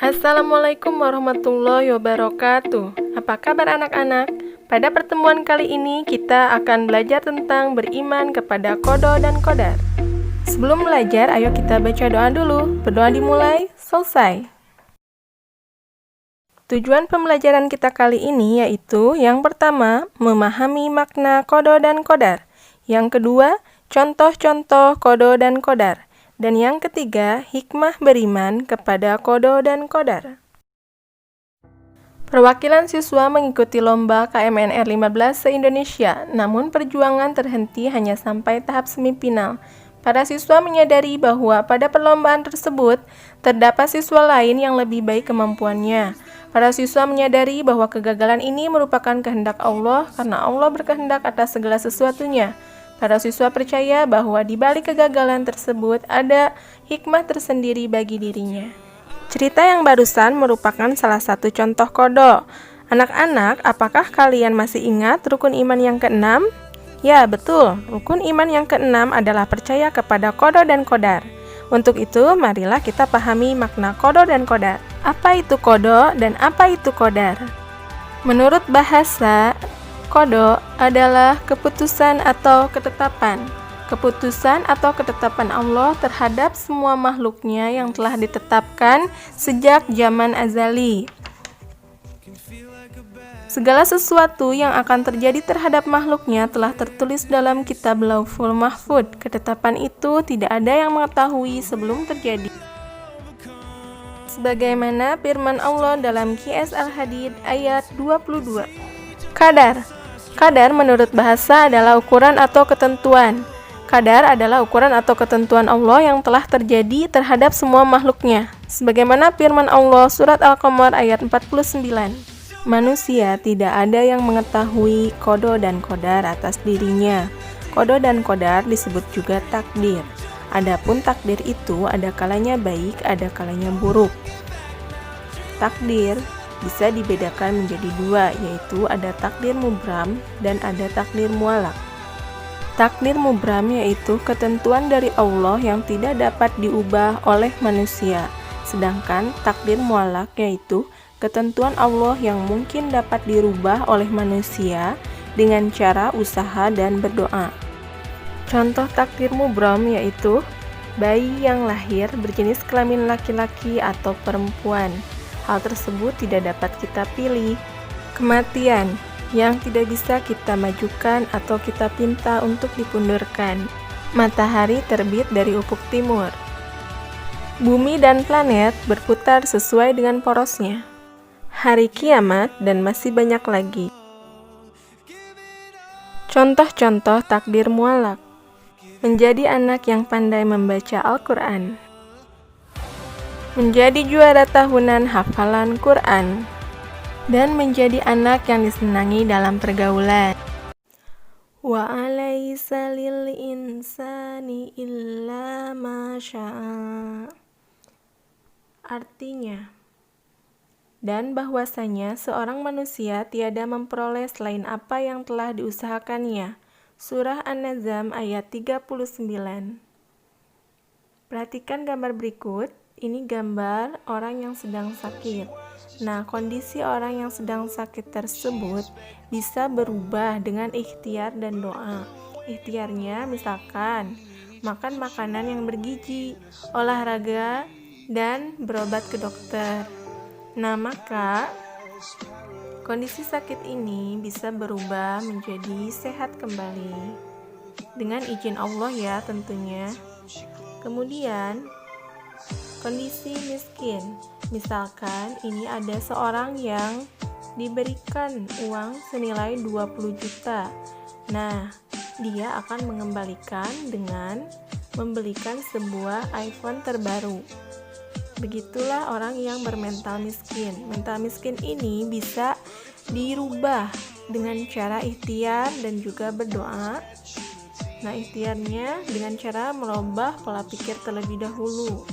Assalamualaikum warahmatullahi wabarakatuh. Apa kabar anak-anak? Pada pertemuan kali ini kita akan belajar tentang beriman kepada qada dan qadar. Sebelum belajar, ayo kita baca doa dulu. Berdoa dimulai, selesai. Tujuan pembelajaran kita kali ini yaitu yang pertama, memahami makna qada dan qadar. Yang kedua, contoh-contoh qada dan qadar. Dan yang ketiga, hikmah beriman kepada qada dan qadar. Perwakilan siswa mengikuti lomba KMNR 15 se-Indonesia, namun perjuangan terhenti hanya sampai tahap semifinal. Para siswa menyadari bahwa pada perlombaan tersebut, terdapat siswa lain yang lebih baik kemampuannya. Para siswa menyadari bahwa kegagalan ini merupakan kehendak Allah karena Allah berkehendak atas segala sesuatunya. Para siswa percaya bahwa di balik kegagalan tersebut ada hikmah tersendiri bagi dirinya. Cerita yang barusan merupakan salah satu contoh qada. Anak-anak, apakah kalian masih ingat rukun iman yang keenam? Ya, betul. Rukun iman yang keenam adalah percaya kepada qada dan qadar. Untuk itu, marilah kita pahami makna qada dan qadar. Apa itu qada dan apa itu qadar? Menurut bahasa, qada adalah keputusan atau ketetapan. Keputusan atau ketetapan Allah terhadap semua makhluknya yang telah ditetapkan sejak zaman azali. Segala sesuatu yang akan terjadi terhadap makhluknya telah tertulis dalam kitab Lauhul Mahfudz. Ketetapan itu tidak ada yang mengetahui sebelum terjadi. Sebagaimana firman Allah dalam QS Al-Hadid ayat 22. Qadar. Qadar menurut bahasa adalah ukuran atau ketentuan. Qadar adalah ukuran atau ketentuan Allah yang telah terjadi terhadap semua makhluknya. Sebagaimana firman Allah surat Al-Qamar ayat 49. Manusia tidak ada yang mengetahui qada dan qadar atas dirinya. Qada dan qadar disebut juga takdir. Adapun takdir itu ada kalanya baik, ada kalanya buruk. Takdir bisa dibedakan menjadi dua, yaitu ada takdir mubram dan ada takdir mualak. Takdir mubram yaitu ketentuan dari Allah yang tidak dapat diubah oleh manusia, sedangkan takdir mualak yaitu ketentuan Allah yang mungkin dapat dirubah oleh manusia dengan cara usaha dan berdoa. Contoh takdir mubram yaitu bayi yang lahir berjenis kelamin laki-laki atau perempuan. Hal tersebut tidak dapat kita pilih. Kematian yang tidak bisa kita majukan atau kita pinta untuk dipundurkan. Matahari terbit dari ufuk timur. Bumi dan planet berputar sesuai dengan porosnya. Hari kiamat dan masih banyak lagi. Contoh-contoh takdir mualak. Menjadi anak yang pandai membaca Al-Quran. Menjadi juara tahunan hafalan Quran, dan menjadi anak yang disenangi dalam pergaulan. Wa alaysa lil insani illa ma syaa. Artinya, dan bahwasanya seorang manusia tiada memperoleh selain apa yang telah diusahakannya. Surah An-Nazm ayat 39. Perhatikan gambar berikut. Ini gambar orang yang sedang sakit. Nah, kondisi orang yang sedang sakit tersebut bisa berubah dengan ikhtiar dan doa. Ikhtiarnya misalkan makan makanan yang bergizi, olahraga, dan berobat ke dokter. Nah, maka kondisi sakit ini bisa berubah menjadi sehat kembali. Dengan izin Allah ya tentunya. Kemudian kondisi miskin, misalkan ini ada seorang yang diberikan uang senilai 20 juta. Nah, dia akan mengembalikan dengan membelikan sebuah iPhone terbaru. Begitulah orang yang bermental miskin. Mental miskin ini bisa dirubah dengan cara ikhtiar dan juga berdoa. Nah, ikhtiarnya dengan cara merubah pola pikir terlebih dahulu.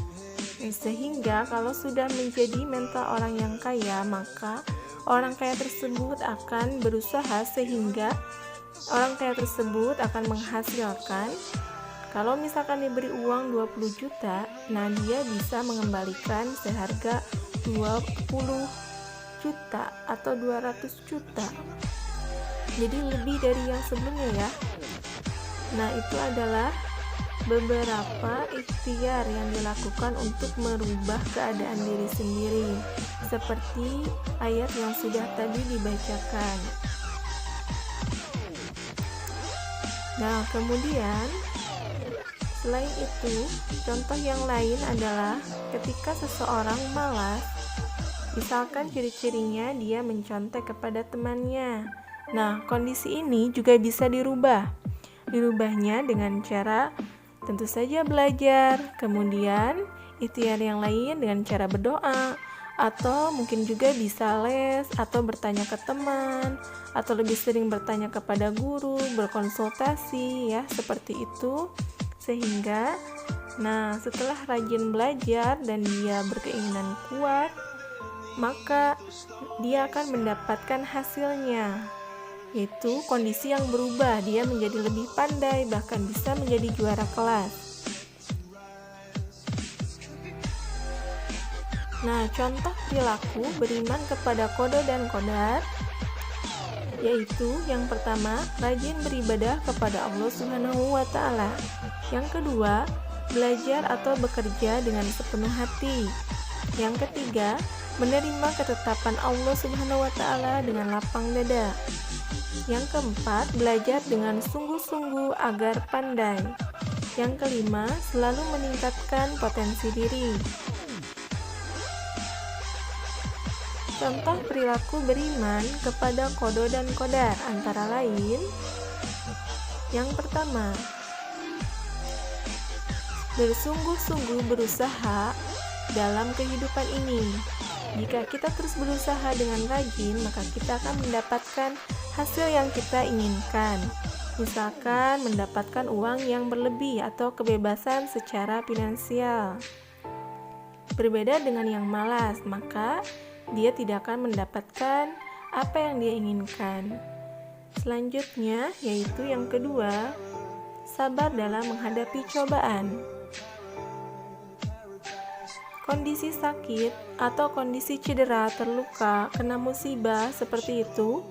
Sehingga kalau sudah menjadi mental orang yang kaya, maka orang kaya tersebut akan berusaha sehingga orang kaya tersebut akan menghasilkan. Kalau misalkan diberi uang 20 juta, nah dia bisa mengembalikan seharga 20 juta atau 200 juta. Jadi lebih dari yang sebelumnya ya. Nah, itu adalah beberapa ikhtiar yang dilakukan untuk merubah keadaan diri sendiri, seperti ayat yang sudah tadi dibacakan. Nah, kemudian selain itu, contoh yang lain adalah ketika seseorang malas, misalkan ciri-cirinya dia mencontek kepada temannya. Nah, kondisi ini juga bisa dirubah. Dirubahnya dengan cara tentu saja belajar, kemudian ikhtiar yang lain dengan cara berdoa, atau mungkin juga bisa les, atau bertanya ke teman, atau lebih sering bertanya kepada guru, berkonsultasi ya, seperti itu. Sehingga, nah setelah rajin belajar dan dia berkeinginan kuat, maka dia akan mendapatkan hasilnya, yaitu kondisi yang berubah, dia menjadi lebih pandai, bahkan bisa menjadi juara kelas. Nah, contoh perilaku beriman kepada qada dan qadar, yaitu yang pertama, rajin beribadah kepada Allah Subhanahu wa Ta'ala. Yang kedua, belajar atau bekerja dengan sepenuh hati. Yang ketiga, menerima ketetapan Allah Subhanahu wa Ta'ala dengan lapang dada. Yang keempat, belajar dengan sungguh-sungguh agar pandai. Yang kelima, selalu meningkatkan potensi diri. Contoh perilaku beriman kepada qada dan qadar antara lain, yang pertama, bersungguh-sungguh berusaha dalam kehidupan ini. Jika kita terus berusaha dengan rajin, maka kita akan mendapatkan hasil yang kita inginkan. Misalkan mendapatkan uang yang berlebih atau kebebasan secara finansial. Berbeda dengan yang malas, maka dia tidak akan mendapatkan apa yang dia inginkan. Selanjutnya, yaitu yang kedua, sabar dalam menghadapi cobaan. Kondisi sakit atau kondisi cedera, terluka, kena musibah seperti itu,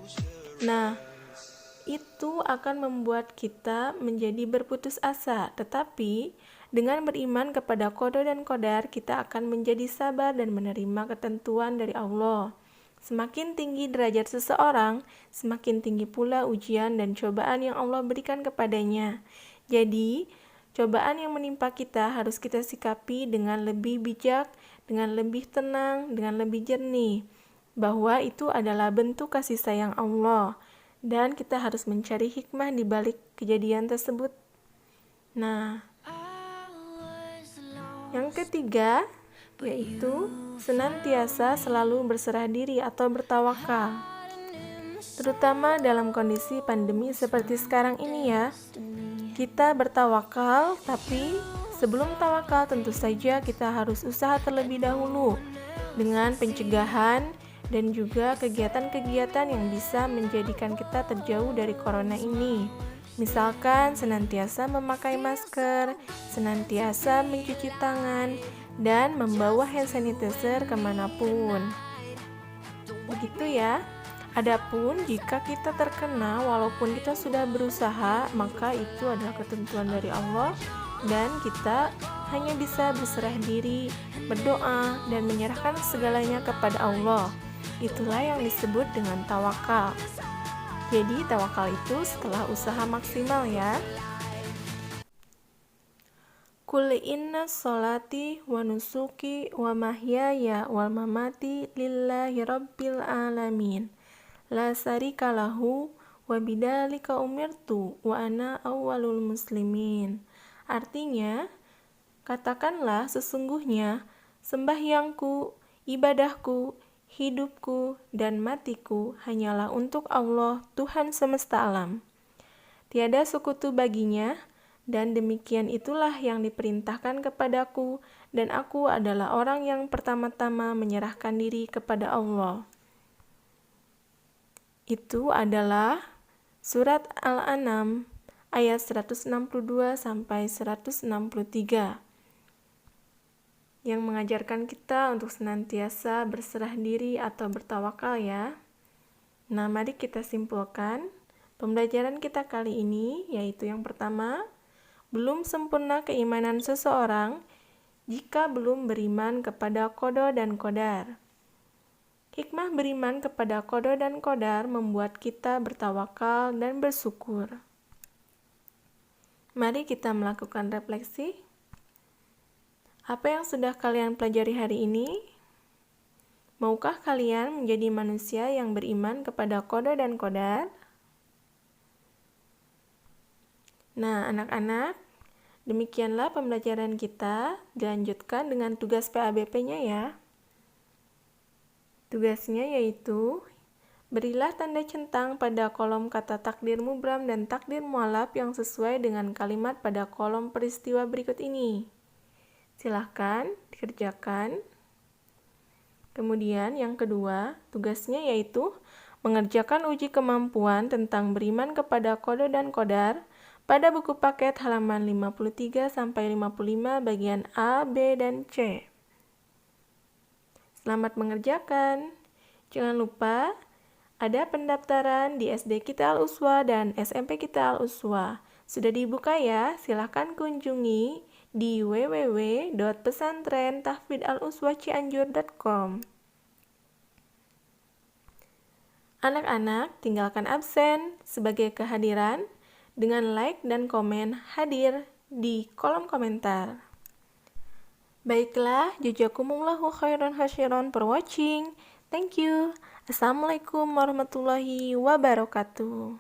nah itu akan membuat kita menjadi berputus asa. Tetapi dengan beriman kepada qada dan qadar, kita akan menjadi sabar dan menerima ketentuan dari Allah. Semakin tinggi derajat seseorang, semakin tinggi pula ujian dan cobaan yang Allah berikan kepadanya. Jadi, cobaan yang menimpa kita harus kita sikapi dengan lebih bijak, dengan lebih tenang, dengan lebih jernih, bahwa itu adalah bentuk kasih sayang Allah, dan kita harus mencari hikmah di balik kejadian tersebut. Nah, yang ketiga, yaitu senantiasa selalu berserah diri atau bertawakal. Terutama dalam kondisi pandemi seperti sekarang ini ya. Kita bertawakal, tapi sebelum tawakal tentu saja kita harus usaha terlebih dahulu dengan pencegahan dan juga kegiatan-kegiatan yang bisa menjadikan kita terjauh dari corona ini. Misalkan senantiasa memakai masker, senantiasa mencuci tangan, dan membawa hand sanitizer kemanapun. Begitu ya. Adapun jika kita terkena walaupun kita sudah berusaha, maka itu adalah ketentuan dari Allah dan kita hanya bisa berserah diri, berdoa, dan menyerahkan segalanya kepada Allah. Itulah yang disebut dengan tawakal. Jadi tawakal itu setelah usaha maksimal ya. Qul inna sholati wa nusuki wa mahyaya wal mamati lillahi rabbil alamin. La syarika lahu wa bidzalika umirtu wa ana awwalul muslimin. Artinya, katakanlah sesungguhnya sembahyangku, ibadahku, hidupku, dan matiku hanyalah untuk Allah, Tuhan semesta alam. Tiada sekutu baginya, dan demikian itulah yang diperintahkan kepadaku, dan aku adalah orang yang pertama-tama menyerahkan diri kepada Allah. Itu adalah surat Al-An'am ayat 162 sampai 163. yang mengajarkan kita untuk senantiasa berserah diri atau bertawakal ya. Nah, mari kita simpulkan pembelajaran kita kali ini, yaitu yang pertama, belum sempurna keimanan seseorang jika belum beriman kepada qada dan qadar. Hikmah beriman kepada qada dan qadar membuat kita bertawakal dan bersyukur. Mari kita melakukan refleksi. Apa yang sudah kalian pelajari hari ini? Maukah kalian menjadi manusia yang beriman kepada qada dan qadar? Nah, anak-anak, demikianlah pembelajaran kita. Dilanjutkan dengan tugas PABP-nya ya. Tugasnya yaitu, berilah tanda centang pada kolom kata takdir mubram dan takdir mu'allaf yang sesuai dengan kalimat pada kolom peristiwa berikut ini. Silahkan dikerjakan. Kemudian yang kedua, tugasnya yaitu mengerjakan uji kemampuan tentang beriman kepada qada dan qadar pada buku paket halaman 53-55 bagian A, B, dan C. Selamat mengerjakan. Jangan lupa ada pendaftaran di SD Kita Al-Uswa dan SMP Kita Al-Uswa. Sudah dibuka ya, silahkan kunjungi di www.pesantrentahfidzaluswacianjur.com. Anak-anak, tinggalkan absen sebagai kehadiran dengan like dan komen hadir di kolom komentar. Baiklah, jazakumullahu khairan khairan for watching. Thank you. Assalamualaikum warahmatullahi wabarakatuh.